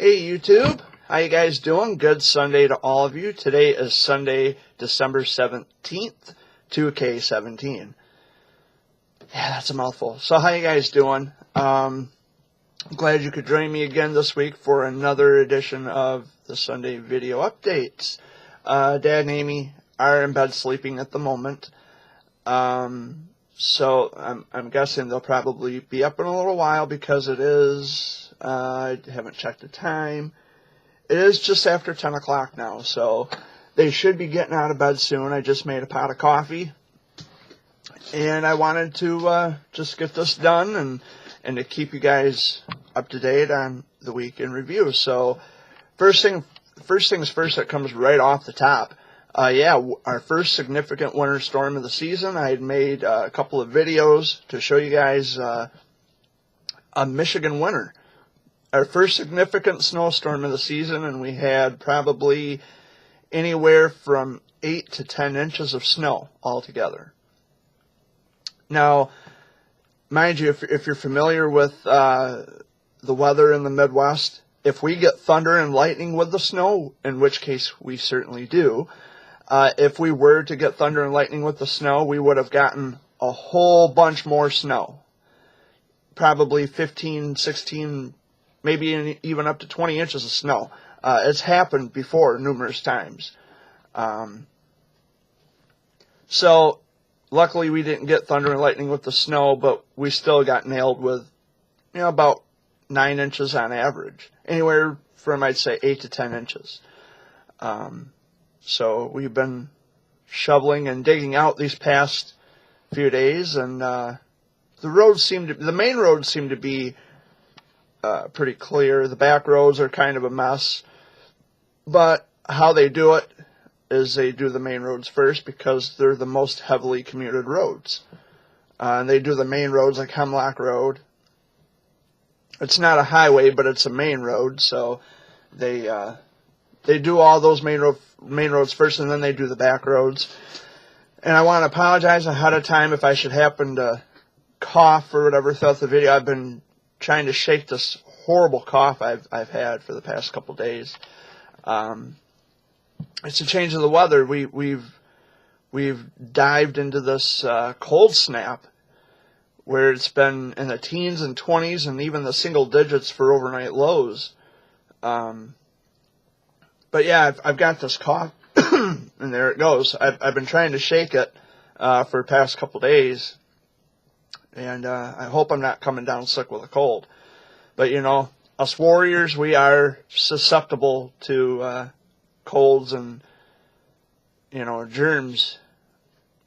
Hey YouTube, how you guys doing? Good Sunday to all of you. Today is Sunday, December 17th, 2K17. Yeah, that's a mouthful. So how you guys doing? I'm glad you could join me again this week for another edition of the Sunday video updates. Dad and Amy are in bed sleeping at the moment. So I'm guessing they'll probably be up in a little while because it is, I haven't checked the time. It is just after 10 o'clock now, so they should be getting out of bed soon. I just made a pot of coffee, and I wanted to just get this done and to keep you guys up to date on the week in review. So first things first, that comes right off the top. Our first significant winter storm of the season. I had made a couple of videos to show you guys a Michigan winter. Our first significant snowstorm of the season, and we had probably anywhere from 8 to 10 inches of snow altogether. Now, mind you, if you're familiar with the weather in the Midwest, if we get thunder and lightning with the snow, in which case we certainly do, if we were to get thunder and lightning with the snow, we would have gotten a whole bunch more snow. Probably 15, 16, maybe even up to 20 inches of snow. It's happened before numerous times. So luckily we didn't get thunder and lightning with the snow, but we still got nailed with, about 9 inches on average. Anywhere from, I'd say, 8 to 10 inches. So we've been shoveling and digging out these past few days, and the main roads seem to be pretty clear. The back roads are kind of a mess, but how they do it is they do the main roads first because they're the most heavily commuted roads. And they do the main roads like Hemlock Road. It's not a highway, but it's a main road, so they do all those main roads first, and then they do the back roads. And I want to apologize ahead of time if I should happen to cough or whatever throughout the video. I've been trying to shake this horrible cough I've had for the past couple days. It's a change of the weather. We've dived into this cold snap where it's been in the teens and 20s and even the single digits for overnight lows. But yeah, I've got this cough, and there it goes. I've been trying to shake it for the past couple days, and I hope I'm not coming down sick with a cold. But us warriors, we are susceptible to colds and germs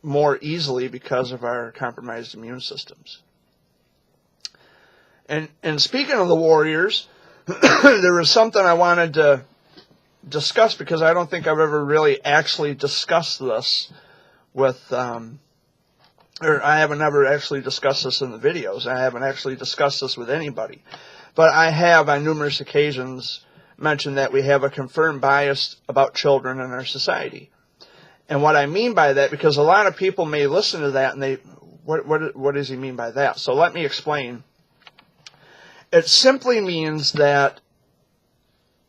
more easily because of our compromised immune systems. And speaking of the warriors, there was something I wanted to discuss because I don't think I've ever really actually discussed this with, or I haven't ever actually discussed this in the videos. I haven't actually discussed this with anybody. But I have on numerous occasions mentioned that we have a confirmed bias about children in our society. And what I mean by that, because a lot of people may listen to that and what does he mean by that? So let me explain. It simply means that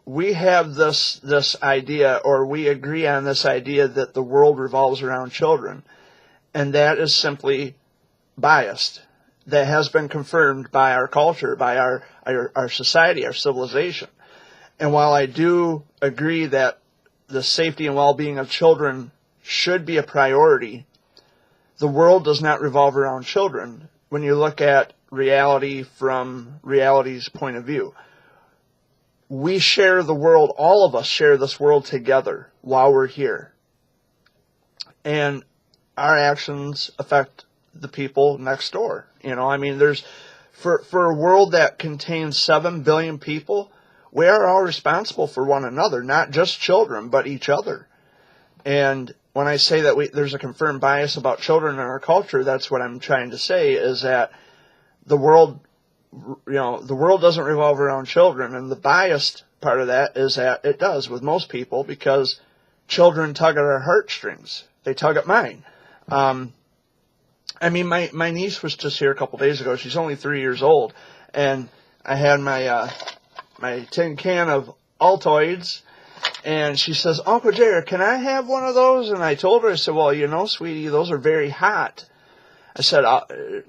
we have this idea, or we agree on this idea, that the world revolves around children. And that is simply biased. That has been confirmed by our culture, by our society, our civilization. And while I do agree that the safety and well-being of children should be a priority, the world does not revolve around children when you look at reality from reality's point of view. We share the world, all of us share this world together while we're here. And our actions affect the people next door. There's, for a world that contains 7 billion people, we are all responsible for one another, not just children, but each other. And when I say that there's a confirmed bias about children in our culture, that's what I'm trying to say, is that the world doesn't revolve around children. And the biased part of that is that it does with most people, because children tug at our heartstrings. They tug at mine. My niece was just here a couple days ago. She's only 3 years old. And I had my my tin can of Altoids, and she says, Uncle Jared, can I have one of those? And I told her, I said, well, you know, sweetie, those are very hot. I said,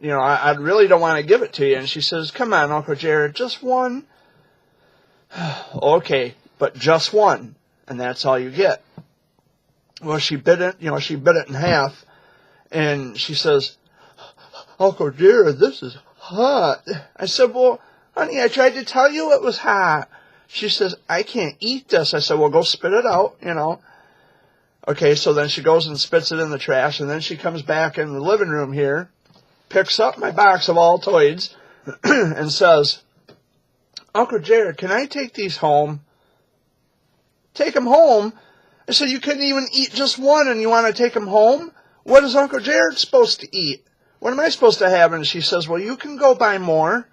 you know, I really don't want to give it to you. And she says, come on, Uncle Jared, just one. Okay, but just one, and that's all you get. Well, she bit it, you know, she bit it in half, and she says, Uncle Jared, this is hot. I said, well, honey, I tried to tell you it was hot. She says, I can't eat this. I said, well, go spit it out, you know. Okay, so then she goes and spits it in the trash, and then she comes back in the living room here, picks up my box of Altoids, and says, Uncle Jared, can I take these home? Take them home? I said, you couldn't even eat just one and you want to take them home? What is Uncle Jared supposed to eat? What am I supposed to have? And she says, well, you can go buy more.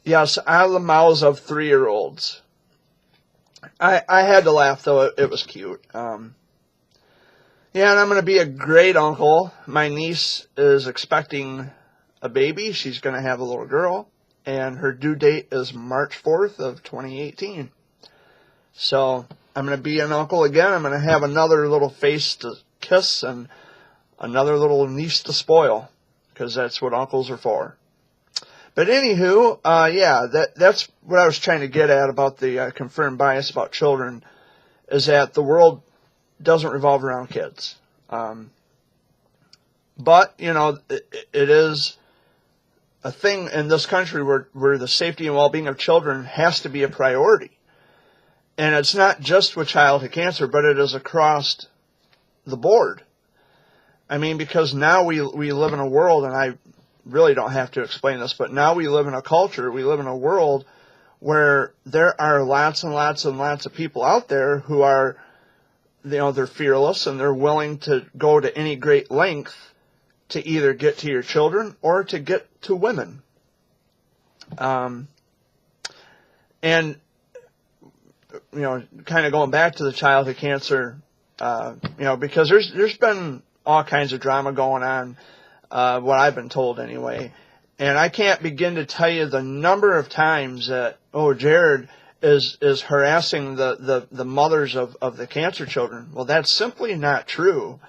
Yes, out of the mouths of 3-year-olds. I had to laugh, though. It was cute. Yeah, and I'm going to be a great uncle. My niece is expecting a baby. She's going to have a little girl, and her due date is March 4th of 2018. So I'm going to be an uncle again. I'm going to have another little face to kiss and another little niece to spoil, because that's what uncles are for. But anywho, yeah, that's what I was trying to get at about the confirmed bias about children, is that the world doesn't revolve around kids. But, you know, it is a thing in this country where the safety and well-being of children has to be a priority. And it's not just with childhood cancer, but it is across the board. I mean, because now we live in a world, and I really don't have to explain this, but now we live in a culture, we live in a world where there are lots and lots and lots of people out there who are, you know, they're fearless and they're willing to go to any great length to either get to your children or to get to women. And, you know, kind of going back to the childhood cancer, you know, because there's been all kinds of drama going on, what I've been told anyway. And I can't begin to tell you the number of times that, oh, Jared is harassing the mothers of the cancer children. Well, that's simply not true.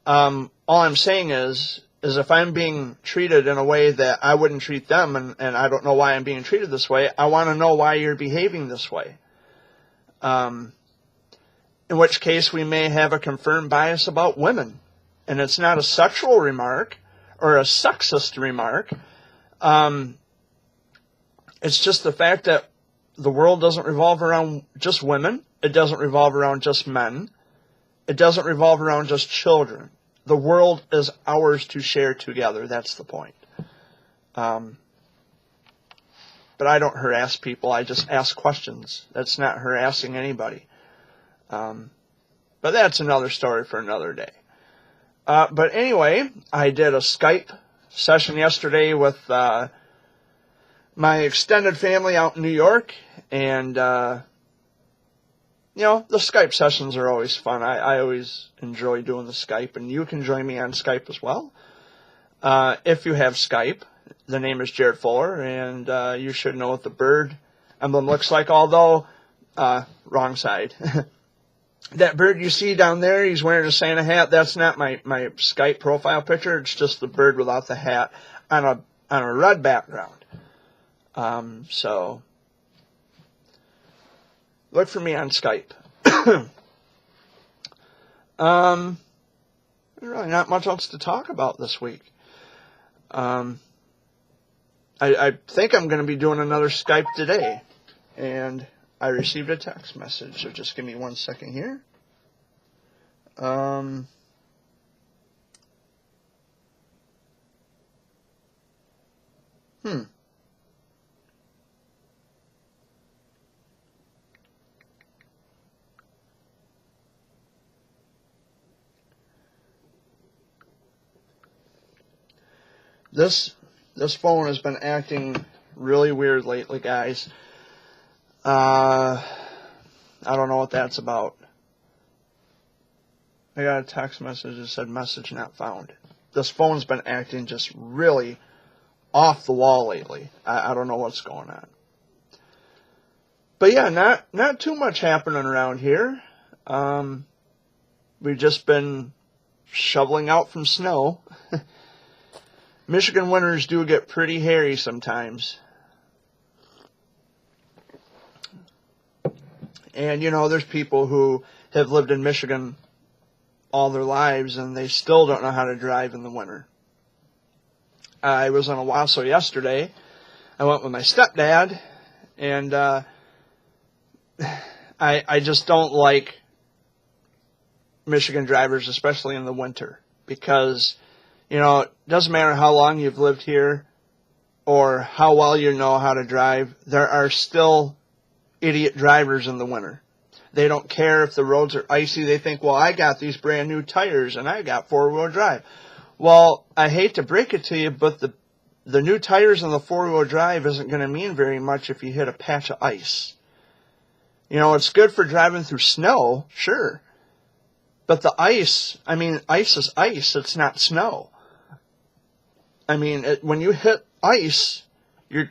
All I'm saying is if I'm being treated in a way that I wouldn't treat them, and I don't know why I'm being treated this way, I want to know why you're behaving this way. In which case we may have a confirmed bias about women. And it's not a sexual remark or a sexist remark. It's just the fact that the world doesn't revolve around just women. It doesn't revolve around just men. It doesn't revolve around just children. The world is ours to share together. That's the point. But I don't harass people. I just ask questions. That's not harassing anybody. But that's another story for another day. But anyway, I did a Skype session yesterday with my extended family out in New York, and you know, the Skype sessions are always fun. I always enjoy doing the Skype, and you can join me on Skype as well. If you have Skype, the name is Jared Fuller, and you should know what the bird emblem looks like, although, wrong side. That bird you see down there, he's wearing a Santa hat. That's not my Skype profile picture. It's just the bird without the hat on a red background. So look for me on Skype. There's really not much else to talk about this week. I think I'm going to be doing another Skype today, and I received a text message, so just give me 1 second here. This phone has been acting really weird lately, guys. I don't know what that's about. I got a text message that said message not found. This phone's been acting just really off the wall lately. I don't know what's going on. But yeah, not too much happening around here. We've just been shoveling out from snow. Michigan winters do get pretty hairy sometimes. And, there's people who have lived in Michigan all their lives and they still don't know how to drive in the winter. I was on Owasso yesterday. I went with my stepdad, and I just don't like Michigan drivers, especially in the winter, because, it doesn't matter how long you've lived here or how well you know how to drive, there are still idiot drivers in the winter. They don't care if the roads are icy. They think, well, I got these brand new tires and I got four-wheel drive. Well, I hate to break it to you, but the new tires and the four-wheel drive isn't going to mean very much if you hit a patch of ice. It's good for driving through snow, sure. But the ice is ice. It's not snow. When you hit ice, you're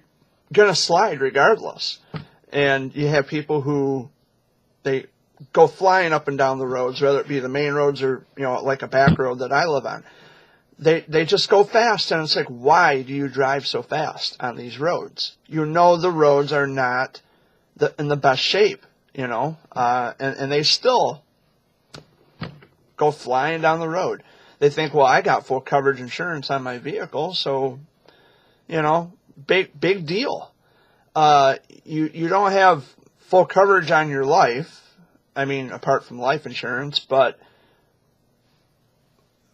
going to slide regardless. And you have people who, they go flying up and down the roads, whether it be the main roads or, like a back road that I live on. They just go fast, and it's like, why do you drive so fast on these roads? The roads are not in the best shape, and they still go flying down the road. They think, well, I got full coverage insurance on my vehicle, so, big deal. You don't have full coverage on your life, apart from life insurance, but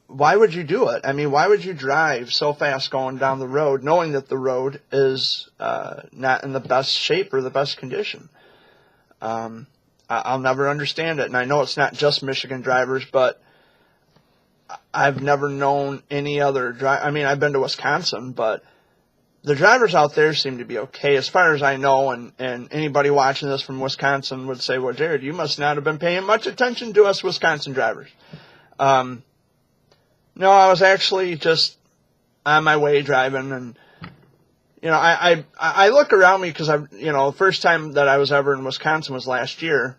why would you do it? Why would you drive so fast going down the road knowing that the road is not in the best shape or the best condition? I'll never understand it. And I know it's not just Michigan drivers, but I've never known any other I've been to Wisconsin, but the drivers out there seem to be okay as far as I know, and anybody watching this from Wisconsin would say, well, Jared, you must not have been paying much attention to us Wisconsin drivers. No, I was actually just on my way driving, and, I look around me because the first time that I was ever in Wisconsin was last year.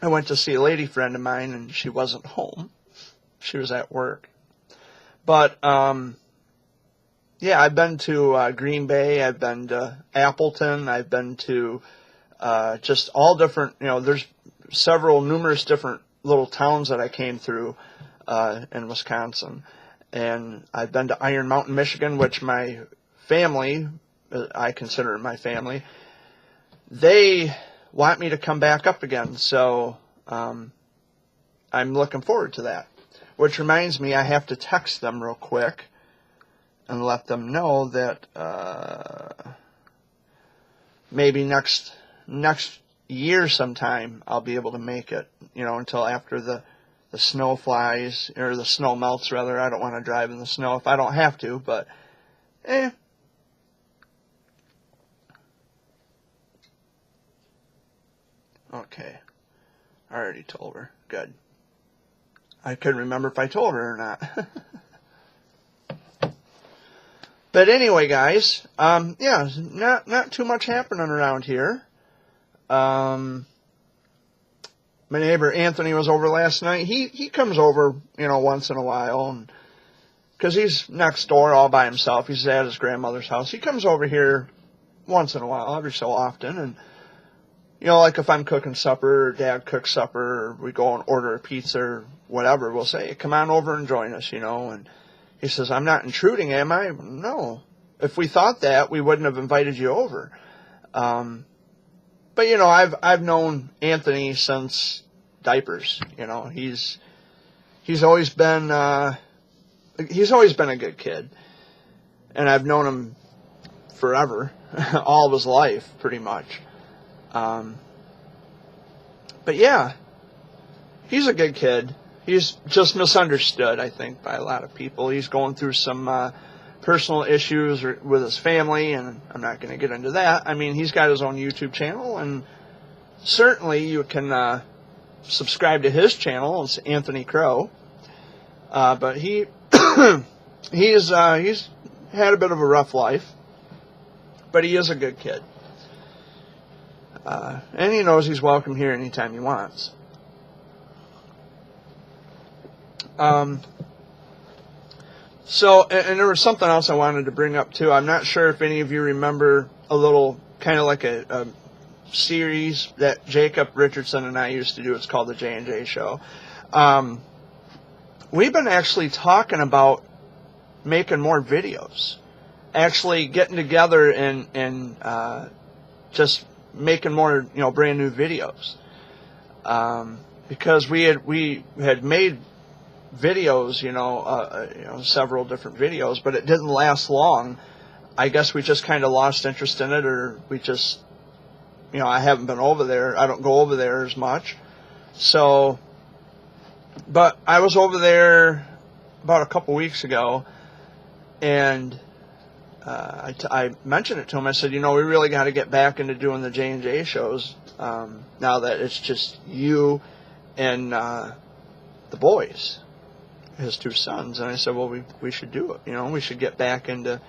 I went to see a lady friend of mine, and she wasn't home. She was at work. But, yeah, I've been to Green Bay. I've been to Appleton. I've been to just all different, there's numerous different little towns that I came through in Wisconsin. And I've been to Iron Mountain, Michigan, which my family, I consider my family, they want me to come back up again. So I'm looking forward to that. Which reminds me, I have to text them real quick and let them know that maybe next year sometime I'll be able to make it, until after the snow flies, or the snow melts rather. I don't want to drive in the snow if I don't have to, but Okay. I already told her. Good. I couldn't remember if I told her or not. But anyway, guys, yeah, not too much happening around here. My neighbor Anthony was over last night. He comes over, once in a while, and because he's next door all by himself. He's at his grandmother's house. He comes over here once in a while, every so often, and like if I'm cooking supper or Dad cooks supper, or we go and order a pizza or whatever, we'll say, come on over and join us, and he says, I'm not intruding, am I? No. If we thought that, we wouldn't have invited you over. But, I've known Anthony since diapers. He's always been a good kid. And I've known him forever, all of his life, pretty much. But yeah, he's a good kid. He's just misunderstood, I think, by a lot of people. He's going through some personal issues with his family, and I'm not going to get into that. I mean, he's got his own YouTube channel, and certainly you can subscribe to his channel. It's Anthony Crow. But he's had a bit of a rough life, but he is a good kid. And he knows he's welcome here anytime he wants. So, and there was something else I wanted to bring up too. I'm not sure if any of you remember a little, kind of like a series that Jacob Richardson and I used to do. It's called the J&J Show. We've been actually talking about making more videos, actually getting together and just making more, brand new videos. Because we had made videos, several different videos, but it didn't last long. I guess we just kind of lost interest in it, or we just, I haven't been over there. I don't go over there as much. So, but I was over there about a couple weeks ago, and I mentioned it to him. I said, we really got to get back into doing the J&J shows now that it's just you and the boys, his two sons. And I said, well, we should do it. We should get back into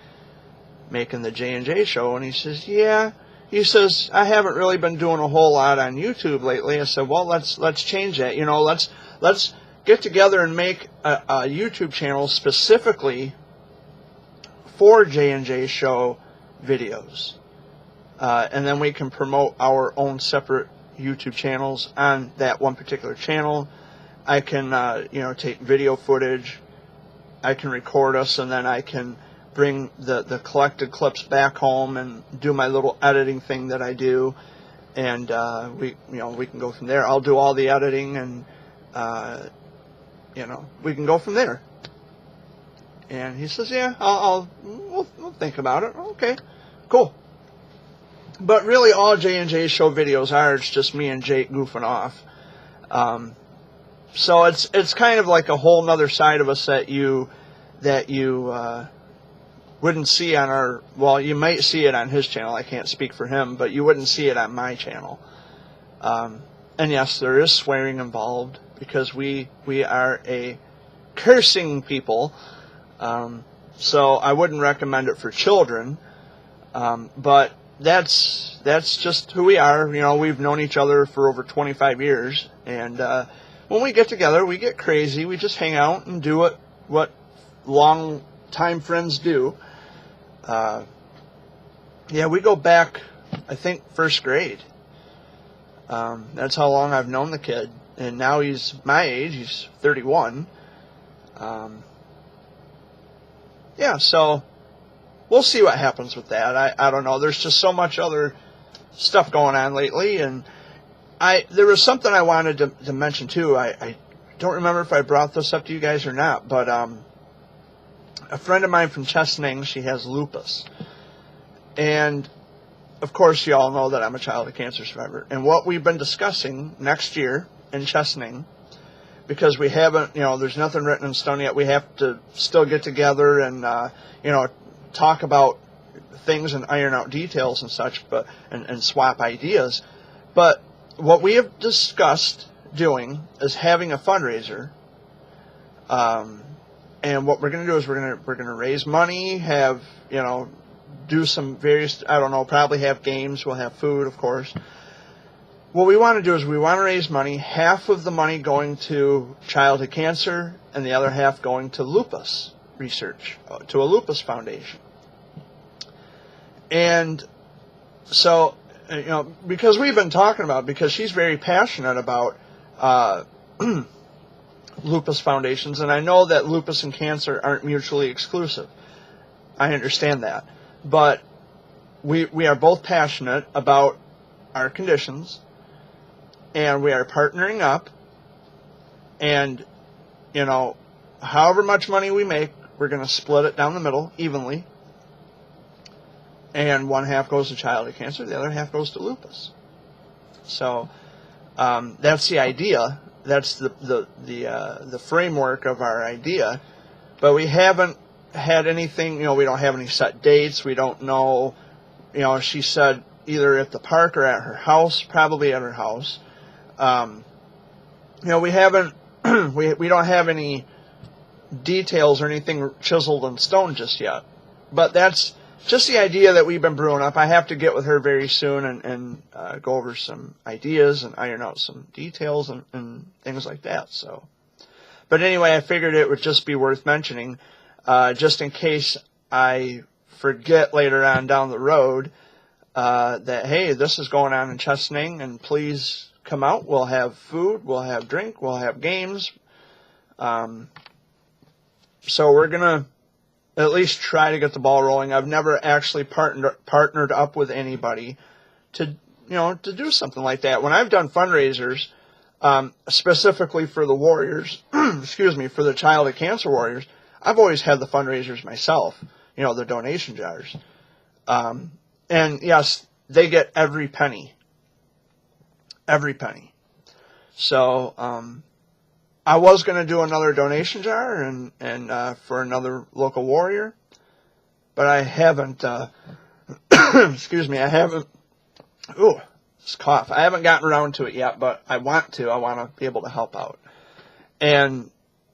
making the J&J show. And he says, yeah. He says, I haven't really been doing a whole lot on YouTube lately. I said, well, let's change that. Let's get together and make a YouTube channel specifically for J&J show videos. And then we can promote our own separate YouTube channels on that one particular channel. I can, take video footage. I can record us, and then I can bring the collected clips back home and do my little editing thing that I do, and we can go from there. I'll do all the editing, and we can go from there. And he says, yeah, we'll think about it. Okay, cool. But really, all J&J show videos are, it's just me and Jake goofing off. So it's kind of like a whole nother side of us that you wouldn't see on our, well, you might see it on his channel. I can't speak for him, but you wouldn't see it on my channel. And yes, there is swearing involved, because we are a cursing people. So I wouldn't recommend it for children. But that's just who we are. We've known each other for over 25 years, and when we get together, we get crazy. We just hang out and do what long time friends do. We go back, I think, first grade. That's how long I've known the kid, and now he's my age. He's 31. So we'll see what happens with that. I don't know. There's just so much other stuff going on lately, and there was something I wanted to mention too. I don't remember if I brought this up to you guys or not, but a friend of mine from Chesaning, she has lupus. And, of course, you all know that I'm a childhood cancer survivor. And what we've been discussing next year in Chesaning, because we haven't, there's nothing written in stone yet, we have to still get together and, talk about things and iron out details and such, and swap ideas. But what we have discussed doing is having a fundraiser. And what we're going to do is we're going to raise money, have, do some various, I don't know, probably have games. We'll have food, of course. What we want to do is we want to raise money, half of the money going to childhood cancer and the other half going to lupus research, to a lupus foundation. And so, because we've been talking about, because she's very passionate about lupus foundations, and I know that lupus and cancer aren't mutually exclusive. I understand that. But we are both passionate about our conditions, and we are partnering up, and, however much money we make, we're going to split it down the middle evenly, and one half goes to childhood cancer, the other half goes to lupus. So that's the idea. That's the framework of our idea, but we haven't had anything. We don't have any set dates. We don't know. She said either at the park or at her house. Probably at her house. We haven't. we don't have any details or anything chiseled in stone just yet. but that's just the idea that we've been brewing up. I have to get with her very soon and go over some ideas and iron out some details and things like that. So, but anyway, I figured it would just be worth mentioning, just in case I forget later on down the road, that, hey, this is going on in Chesaning, and please come out. We'll have food, we'll have drink, we'll have games. So we're going to at least try to get the ball rolling. I've never actually partnered up with anybody to do something like that. When I've done fundraisers, specifically for the Warriors, excuse me, for the Childhood Cancer Warriors, I've always had the fundraisers myself, the donation jars. And yes, they get every penny. Every penny. So, I was going to do another donation jar and for another local warrior, but I haven't, excuse me, I haven't gotten around to it yet, but I want to. I want to be able to help out. And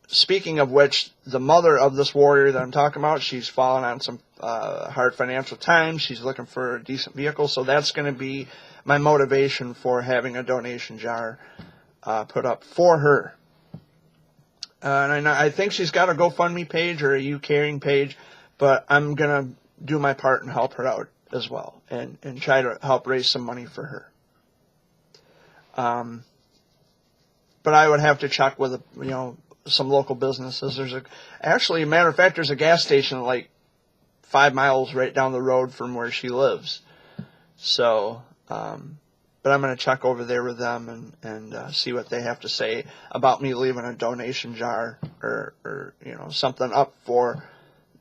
speaking of which, the mother of this warrior that I'm talking about, she's fallen on some hard financial times. She's looking for a decent vehicle, so that's going to be my motivation for having a donation jar put up for her. And I think she's got a GoFundMe page or a YouCaring page, but I'm going to do my part and help her out as well and try to help raise some money for her. But I would have to check with, some local businesses. Actually, a matter of fact, there's a gas station like 5 miles right down the road from where she lives. So, but I'm going to check over there with them and see what they have to say about me leaving a donation jar or something up for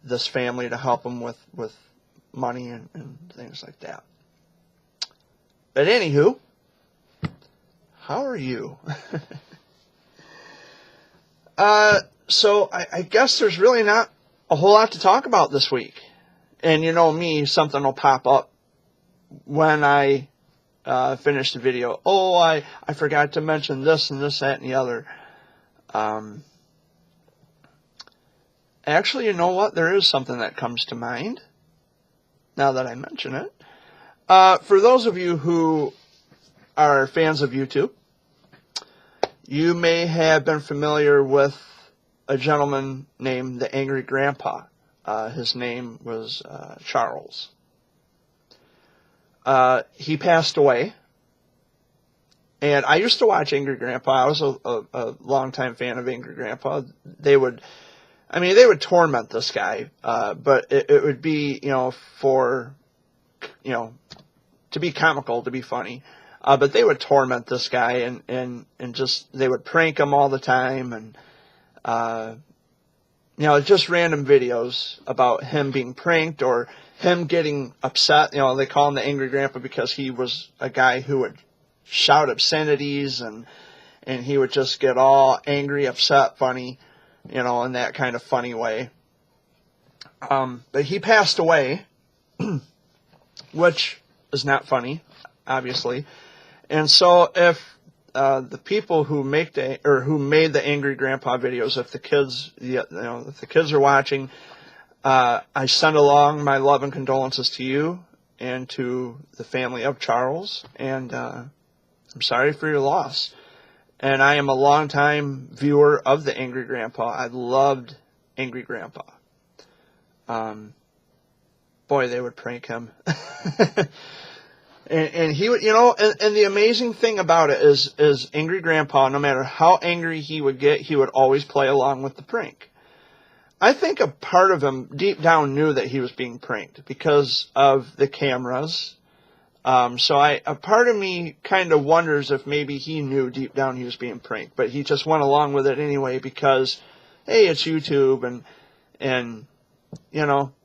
this family to help them with money and things like that. But anywho, how are you? So I guess there's really not a whole lot to talk about this week. And you know me, something will pop up when I finish the video. Oh, I forgot to mention this and this, that, and the other. Actually, you know what? There is something that comes to mind now that I mention it. For those of you who are fans of YouTube, you may have been familiar with a gentleman named the Angry Grandpa. His name was Charles. He passed away. And I used to watch Angry Grandpa. I was a longtime fan of Angry Grandpa. They would torment this guy, but it would be, for, to be comical, to be funny. But they would torment this guy and just, they would prank him all the time and, just random videos about him being pranked or him getting upset. They call him the Angry Grandpa because he was a guy who would shout obscenities and he would just get all angry, upset, funny, in that kind of funny way. But he passed away, which is not funny, obviously. And so if the people who made the Angry Grandpa videos, if the kids are watching, I send along my love and condolences to you and to the family of Charles, and I'm sorry for your loss. And I am a longtime viewer of the Angry Grandpa. I loved Angry Grandpa. Boy, they would prank him. And he would, and the amazing thing about it is Angry Grandpa, no matter how angry he would get, he would always play along with the prank. I think a part of him deep down knew that he was being pranked because of the cameras. So a part of me kind of wonders if maybe he knew deep down he was being pranked, but he just went along with it anyway because, hey, it's YouTube and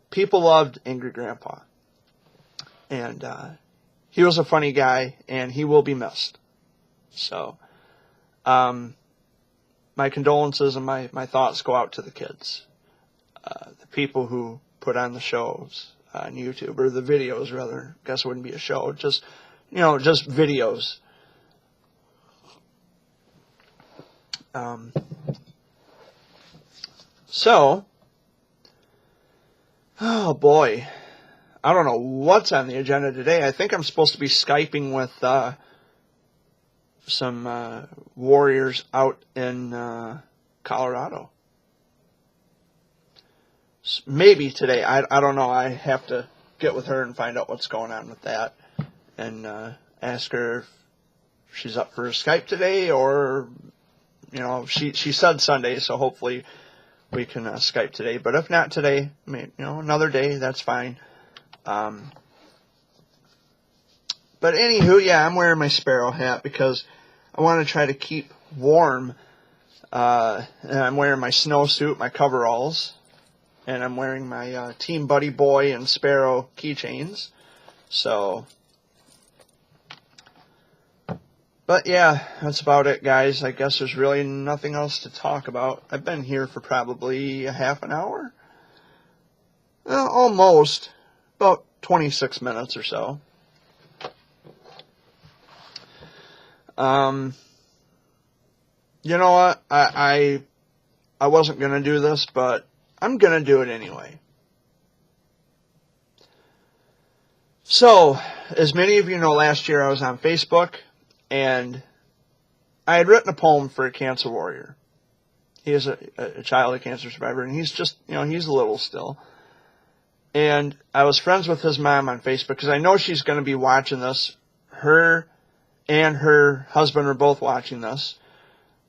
people loved Angry Grandpa. And, he was a funny guy, and he will be missed. So, my condolences and my thoughts go out to the kids. The people who put on the shows on YouTube, or the videos, rather. I guess it wouldn't be a show. Just videos. So, Oh boy, I don't know what's on the agenda today. I think I'm supposed to be Skyping with some warriors out in Colorado. Maybe today. I don't know. I have to get with her and find out what's going on with that, and ask her if she's up for a Skype today, or, you know, she said Sunday, so hopefully we can Skype today. But if not today, maybe, you know, another day, that's fine. But anywho, yeah, I'm wearing my Sparrow hat because I want to try to keep warm. And I'm wearing my snowsuit, my coveralls, and I'm wearing my Team Buddy Boy and Sparrow keychains. So, but yeah, that's about it, guys. I guess there's really nothing else to talk about. I've been here for probably a half an hour. Well, almost. About 26 minutes or so. You know what? I wasn't going to do this, but I'm going to do it anyway. So, as many of you know, last year I was on Facebook, and I had written a poem for a cancer warrior. He is a child of cancer survivor, and he's just, you know, he's little still. And I was friends with his mom on Facebook because I know she's going to be watching this. Her and her husband are both watching this.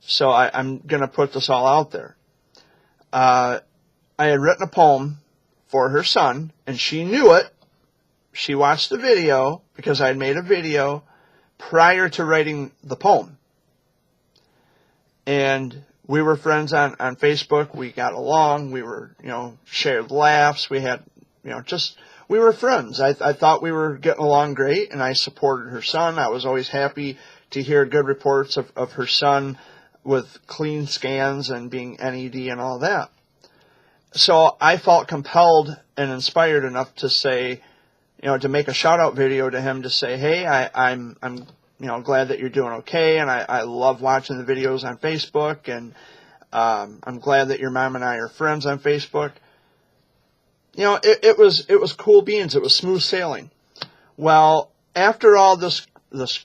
So I'm going to put this all out there. I had written a poem for her son, and she knew it. She watched the video because I had made a video prior to writing the poem. And we were friends on Facebook. We got along. We were, you know, shared laughs. We had, you know, just, we were friends. I thought we were getting along great, and I supported her son. I was always happy to hear good reports of her son with clean scans and being NED and all that. So I felt compelled and inspired enough to say, you know, to make a shout-out video to him to say, hey, I'm you know, glad that you're doing okay, and I love watching the videos on Facebook, and I'm glad that your mom and I are friends on Facebook. You know, it was cool beans. It was smooth sailing. Well, after all this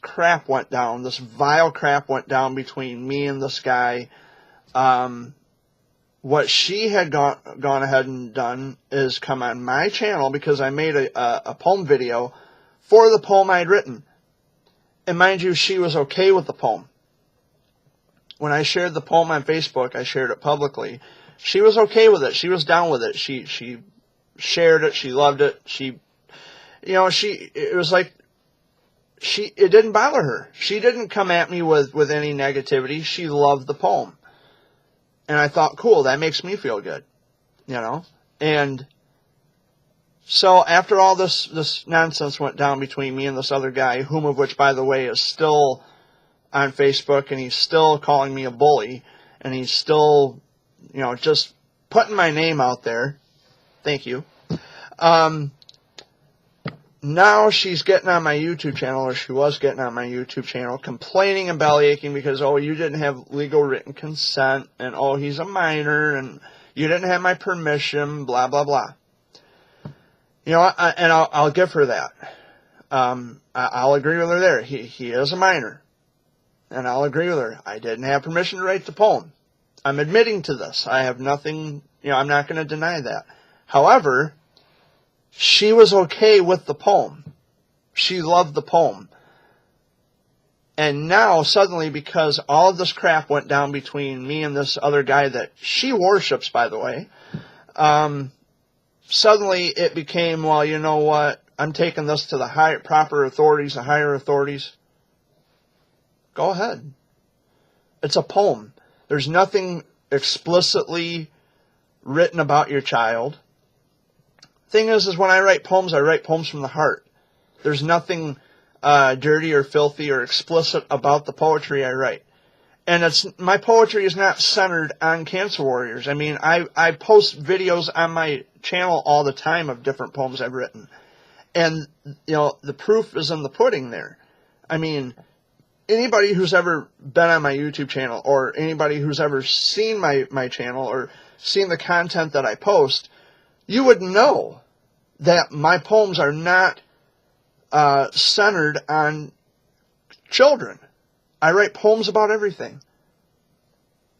crap went down, this vile crap went down between me and this guy, what she had gone ahead and done is come on my channel because I made a poem video for the poem I had written. And mind you, she was okay with the poem. When I shared the poem on Facebook, I shared it publicly. She was okay with it. She was down with it. She shared it. She loved it. She, you know, it was like, it didn't bother her. She didn't come at me with any negativity. She loved the poem. And I thought, cool, that makes me feel good, you know? And so after all this nonsense went down between me and this other guy, whom of which, by the way, is still on Facebook, and he's still calling me a bully, and he's still, you know, just putting my name out there. Thank you. Now she's getting on my YouTube channel, or she was getting on my YouTube channel, complaining and bellyaching because, oh, you didn't have legal written consent, and oh, he's a minor, and you didn't have my permission, blah, blah, blah. You know, I'll give her that. I'll agree with her there. He is a minor. And I'll agree with her. I didn't have permission to write the poem. I'm admitting to this. I have nothing, you know, I'm not going to deny that. However, she was okay with the poem. She loved the poem. And now, suddenly, because all of this crap went down between me and this other guy that she worships, by the way, suddenly it became, well, you know what? I'm taking this to the proper authorities, the higher authorities. Go ahead. It's a poem. There's nothing explicitly written about your child. Thing is when I write poems from the heart. There's nothing dirty or filthy or explicit about the poetry I write. And my poetry is not centered on cancer warriors. I mean, I post videos on my channel all the time of different poems I've written. And, you know, the proof is in the pudding there. I mean, anybody who's ever been on my YouTube channel, or anybody who's ever seen my channel or seen the content that I post, you would know that my poems are not centered on children. I write poems about everything.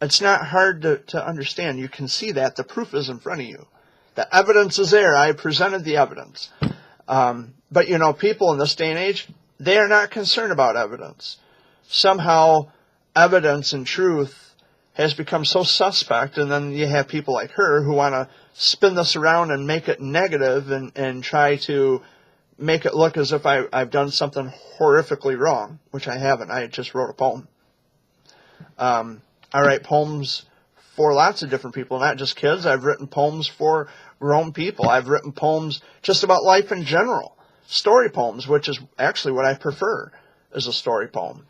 It's not hard to understand. You can see that. The proof is in front of you. The evidence is there. I presented the evidence. But, you know, people in this day and age, they are not concerned about evidence. Somehow, evidence and truth has become so suspect, and then you have people like her who want to spin this around and make it negative and try to make it look as if I've done something horrifically wrong, which I haven't. I just wrote a poem. I write poems for lots of different people, not just kids. I've written poems for grown people. I've written poems just about life in general. Story poems, which is actually what I prefer, is a story poem.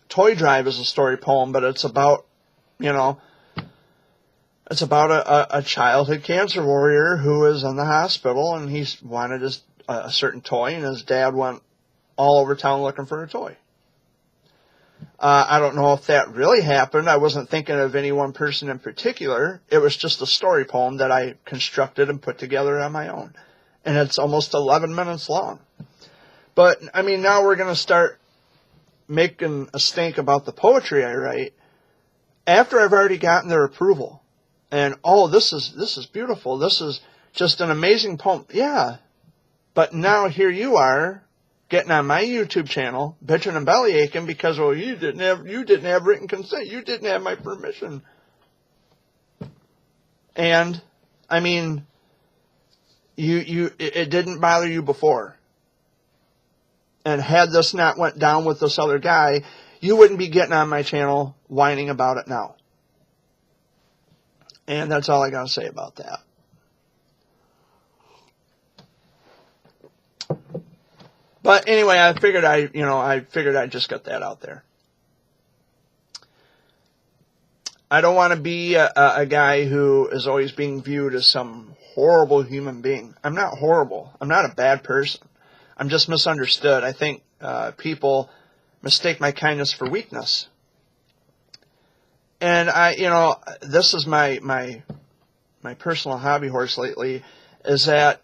Toy Drive is a story poem, but it's about, you know, it's about a childhood cancer warrior who is in the hospital, and he wanted a certain toy, and his dad went all over town looking for a toy. I don't know if that really happened. I wasn't thinking of any one person in particular. It was just a story poem that I constructed and put together on my own. And it's almost 11 minutes long. But, I mean, now we're going to start making a stink about the poetry I write after I've already gotten their approval. And, oh, this is beautiful. This is just an amazing poem. Yeah. But now here you are, getting on my YouTube channel, bitching and belly aching because, well, you didn't have written consent. You didn't have my permission. And, I mean, it didn't bother you before. And had this not went down with this other guy, you wouldn't be getting on my channel whining about it now. And that's all I got to say about that. But anyway, I figured I'd just get that out there. I don't want to be a guy who is always being viewed as some horrible human being. I'm not horrible. I'm not a bad person. I'm just misunderstood. I think people mistake my kindness for weakness. And this is my personal hobby horse lately, is that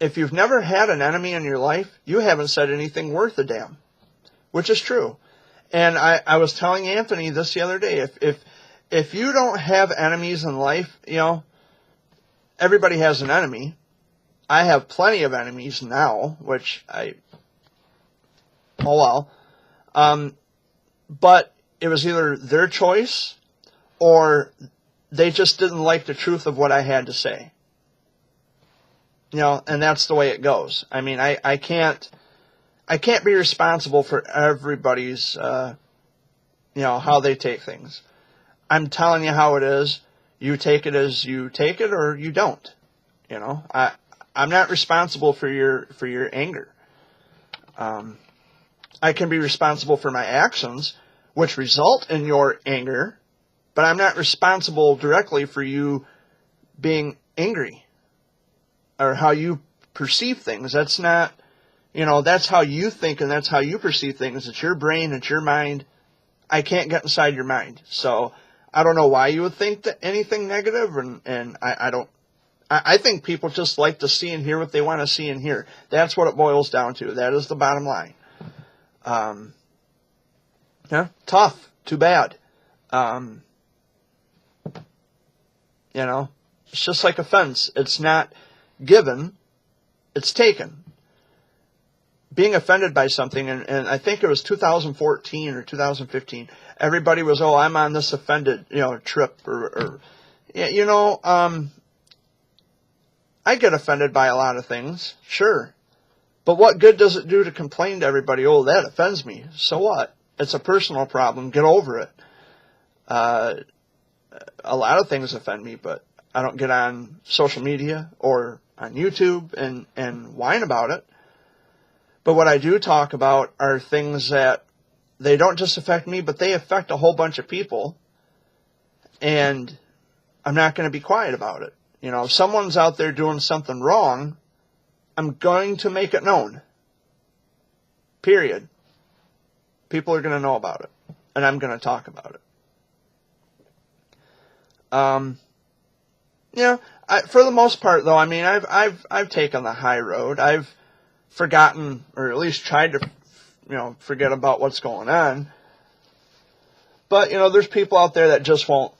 if you've never had an enemy in your life, you haven't said anything worth a damn, which is true. And I was telling Anthony this the other day, if you don't have enemies in life, you know, everybody has an enemy. I have plenty of enemies now, which oh well. But it was either their choice or they just didn't like the truth of what I had to say. You know, and that's the way it goes. I mean, I can't be responsible for everybody's, how they take things. I'm telling you how it is. You take it as you take it, or you don't. You know, I'm not responsible for your anger. I can be responsible for my actions, which result in your anger, but I'm not responsible directly for you being angry. Or how you perceive things. That's not, that's how you think and that's how you perceive things. It's your brain, it's your mind. I can't get inside your mind. So I don't know why you would think that anything negative, and I don't. I think people just like to see and hear what they want to see and hear. That's what it boils down to. That is the bottom line. Tough. Too bad. It's just like a fence. It's not given, it's taken. Being offended by something, and I think it was 2014 or 2015, everybody was, I'm on this offended, trip, I get offended by a lot of things, sure. But what good does it do to complain to everybody, that offends me? So what? It's a personal problem, get over it. A lot of things offend me, but I don't get on social media or on YouTube and whine about it. But what I do talk about are things that they don't just affect me, but they affect a whole bunch of people. And I'm not going to be quiet about it. If someone's out there doing something wrong, I'm going to make it known. Period. People are going to know about it. And I'm going to talk about it. Yeah, for the most part, though, I mean, I've taken the high road. I've forgotten, or at least tried to, forget about what's going on. But, there's people out there that just won't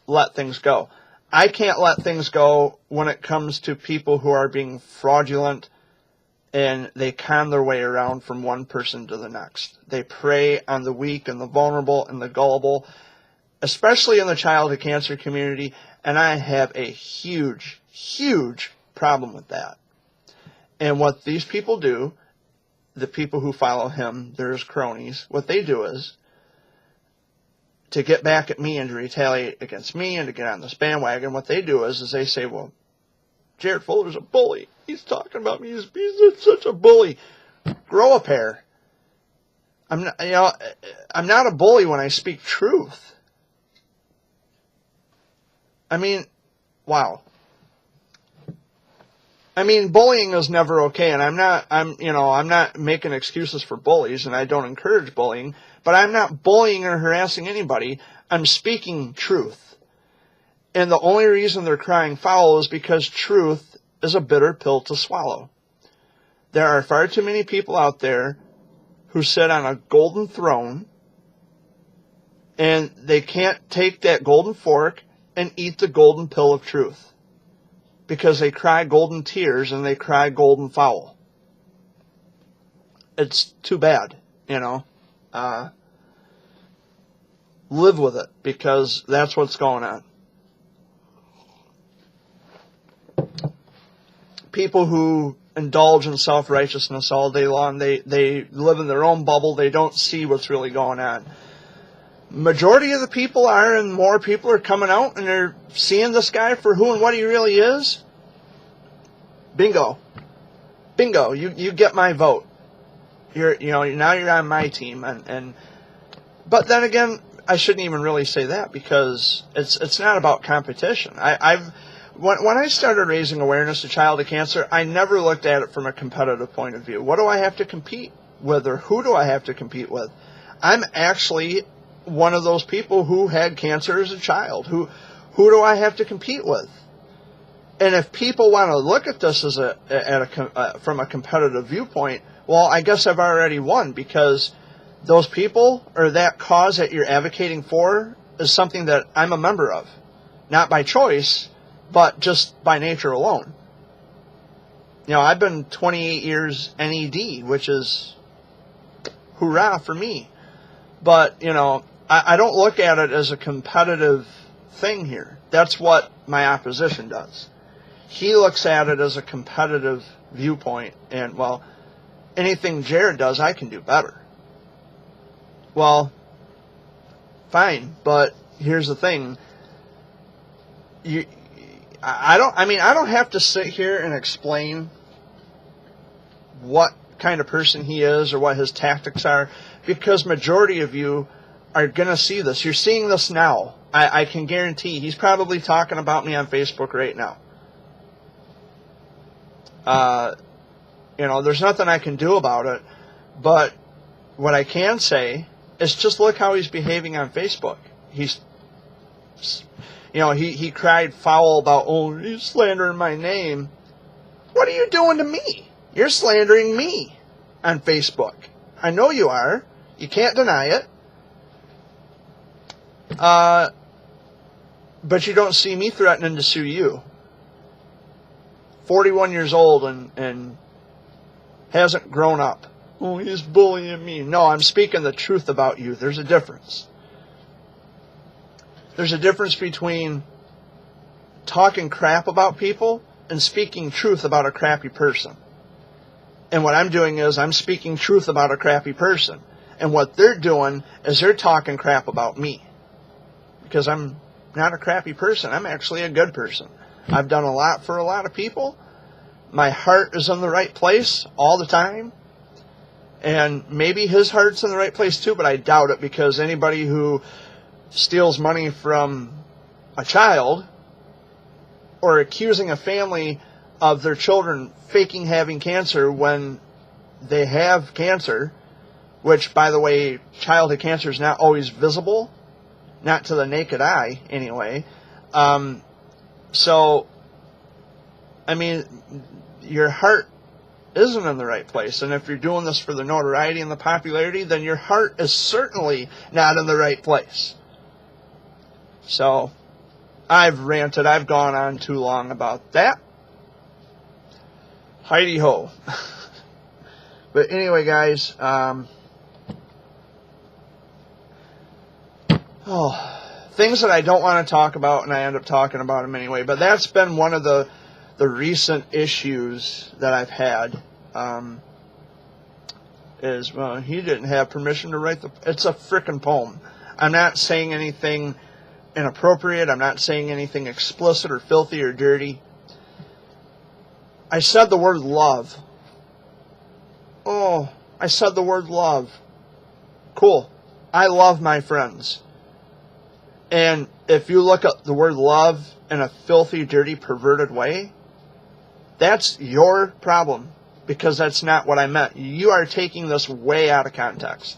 let things go. I can't let things go when it comes to people who are being fraudulent and they con their way around from one person to the next. They prey on the weak and the vulnerable and the gullible, especially in the childhood cancer community, and I have a huge, huge problem with that. And what these people do, the people who follow him, there's cronies, what they do is, to get back at me and to retaliate against me and to get on this bandwagon, what they do is they say, well, Jared Fuller's a bully. He's talking about me. He's such a bully. Grow a pair. I'm not a bully when I speak truth. I mean, wow. I mean, bullying is never okay, and I'm not making excuses for bullies, and I don't encourage bullying, but I'm not bullying or harassing anybody. I'm speaking truth. And the only reason they're crying foul is because truth is a bitter pill to swallow. There are far too many people out there who sit on a golden throne, and they can't take that golden fork and eat the golden pill of truth. Because they cry golden tears and they cry golden foul. It's too bad, live with it, because that's what's going on. People who indulge in self-righteousness all day long, they live in their own bubble. They don't see what's really going on. Majority of the people are, and more people are coming out and they're seeing this guy for who and what he really is. Bingo. You get my vote. Now you're on my team, but then again, I shouldn't even really say that, because it's not about competition. When I started raising awareness of childhood cancer, I never looked at it from a competitive point of view. What do I have to compete with, or who do I have to compete with? I'm actually one of those people who had cancer as a child. Who do I have to compete with? And if people want to look at this as from a competitive viewpoint, well, I guess I've already won, because those people, or that cause that you're advocating for, is something that I'm a member of. Not by choice, but just by nature alone. I've been 28 years NED, which is hoorah for me. But, I don't look at it as a competitive thing here. That's what my opposition does. He looks at it as a competitive viewpoint, and, well, anything Jared does, I can do better. Well, fine, but here's the thing. I don't have to sit here and explain what kind of person he is or what his tactics are, because majority of you are going to see this. You're seeing this now. I can guarantee he's probably talking about me on Facebook right now. There's nothing I can do about it, but what I can say is just look how he's behaving on Facebook. He cried foul about, oh, he's slandering my name. What are you doing to me? You're slandering me on Facebook. I know you are. You can't deny it. But you don't see me threatening to sue you. 41 years old and hasn't grown up. Oh, he's bullying me. No, I'm speaking the truth about you. There's a difference. There's a difference between talking crap about people and speaking truth about a crappy person. And what I'm doing is I'm speaking truth about a crappy person. And what they're doing is they're talking crap about me. Because I'm not a crappy person. I'm actually a good person. I've done a lot for a lot of people. My heart is in the right place all the time. And maybe his heart's in the right place too, but I doubt it, because anybody who steals money from a child or accusing a family of their children faking having cancer when they have cancer, which, by the way, childhood cancer is not always visible, not to the naked eye anyway, So, I mean, your heart isn't in the right place. And if you're doing this for the notoriety and the popularity, then your heart is certainly not in the right place. So, I've ranted. I've gone on too long about that. Heidi ho. But anyway, guys, things that I don't want to talk about, and I end up talking about them anyway. But that's been one of the recent issues that I've had. Is, well, he didn't have permission to write it's a frickin' poem. I'm not saying anything inappropriate. I'm not saying anything explicit or filthy or dirty. I said the word love. Oh, I said the word love. Cool. I love my friends. And if you look at the word love in a filthy, dirty, perverted way, that's your problem, because that's not what I meant. You are taking this way out of context.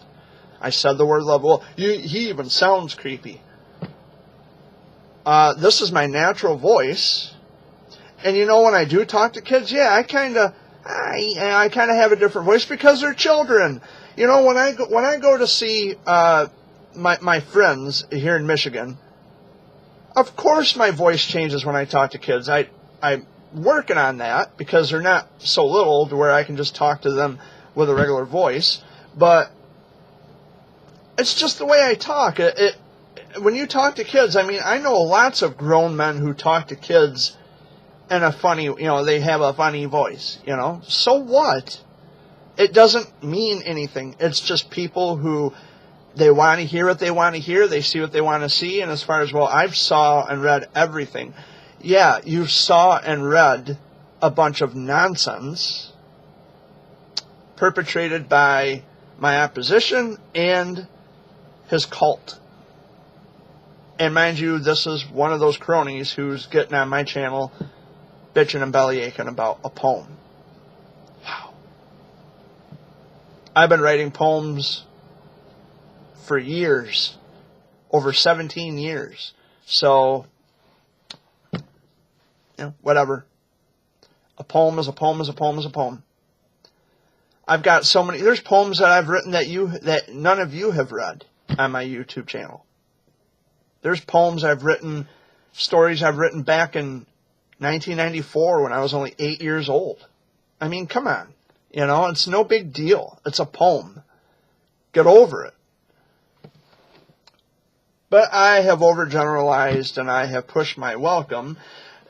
I said the word love. Well, he even sounds creepy. This is my natural voice. And you know, when I do talk to kids, yeah, I kind of have a different voice because they're children. You know, when I go to see my friends here in Michigan, of course my voice changes when I talk to kids. I'm working on that because they're not so little to where I can just talk to them with a regular voice. But it's just the way I talk. When you talk to kids, I mean, I know lots of grown men who talk to kids in a funny, they have a funny voice, So what? It doesn't mean anything. It's just people who, they want to hear what they want to hear. They see what they want to see. And as far as, well, I've saw and read everything. Yeah, you saw and read a bunch of nonsense perpetrated by my opposition and his cult. And mind you, this is one of those cronies who's getting on my channel bitching and bellyaching about a poem. Wow. I've been writing poems for years, over 17 years. So, whatever. A poem is a poem is a poem is a poem. I've got so many, there's poems that I've written that none of you have read on my YouTube channel. There's poems I've written, stories I've written back in 1994 when I was only 8 years old. I mean, come on. It's no big deal. It's a poem. Get over it. But I have overgeneralized and I have pushed my welcome,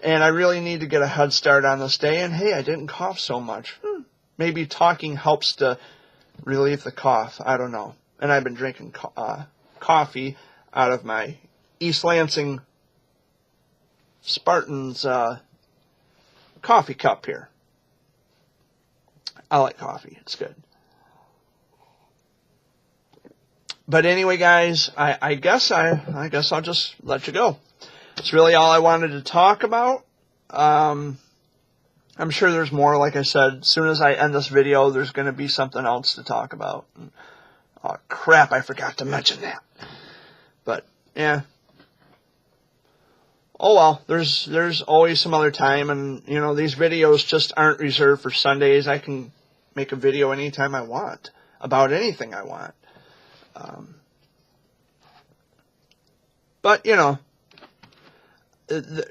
and I really need to get a head start on this day. And hey, I didn't cough so much. Maybe talking helps to relieve the cough. I don't know. And I've been drinking coffee out of my East Lansing Spartans coffee cup here. I like coffee. It's good. But anyway, guys, I guess I'll just let you go. It's really all I wanted to talk about. I'm sure there's more. Like I said, as soon as I end this video, there's going to be something else to talk about. Oh, crap, I forgot to mention that. But, yeah. Oh, well, there's always some other time. And, these videos just aren't reserved for Sundays. I can make a video anytime I want about anything I want. But,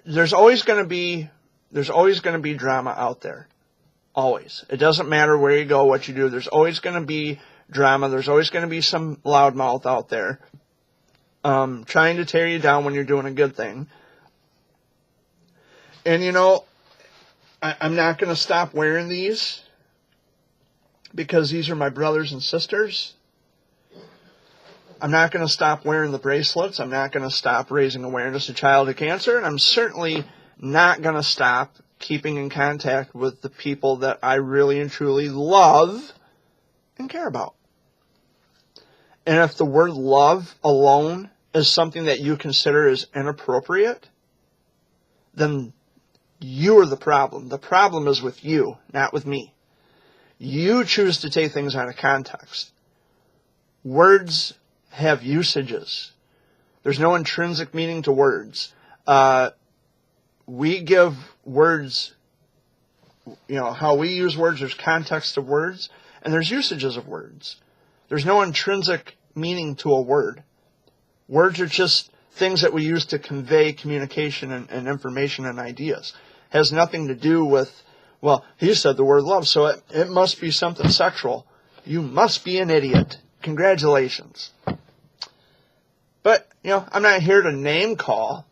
there's always going to be drama out there. Always. It doesn't matter where you go, what you do. There's always going to be drama. There's always going to be some loudmouth out there trying to tear you down when you're doing a good thing. And, I'm not going to stop wearing these because these are my brothers and sisters. I'm not going to stop wearing the bracelets. I'm not going to stop raising awareness of childhood cancer. And I'm certainly not going to stop keeping in contact with the people that I really and truly love and care about. And if the word love alone is something that you consider as inappropriate, then you are the problem. The problem is with you, not with me. You choose to take things out of context. Words have usages. There's no intrinsic meaning to words. we give words, how we use words, there's context of words, and there's usages of words. There's no intrinsic meaning to a word. Words are just things that we use to convey communication and information and ideas. It has nothing to do with, well, he said the word love, so it must be something sexual. You must be an idiot. Congratulations. But, I'm not here to name call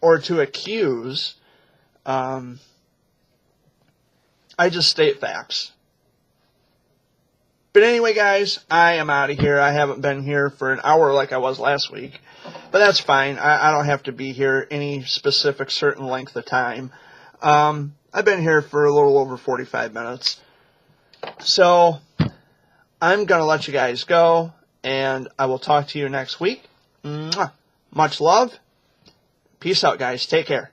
or to accuse. I just state facts. But anyway, guys, I am out of here. I haven't been here for an hour like I was last week. But that's fine. I don't have to be here any specific certain length of time. I've been here for a little over 45 minutes. So I'm going to let you guys go, and I will talk to you next week. Mwah. Much love. Peace out, guys. Take care.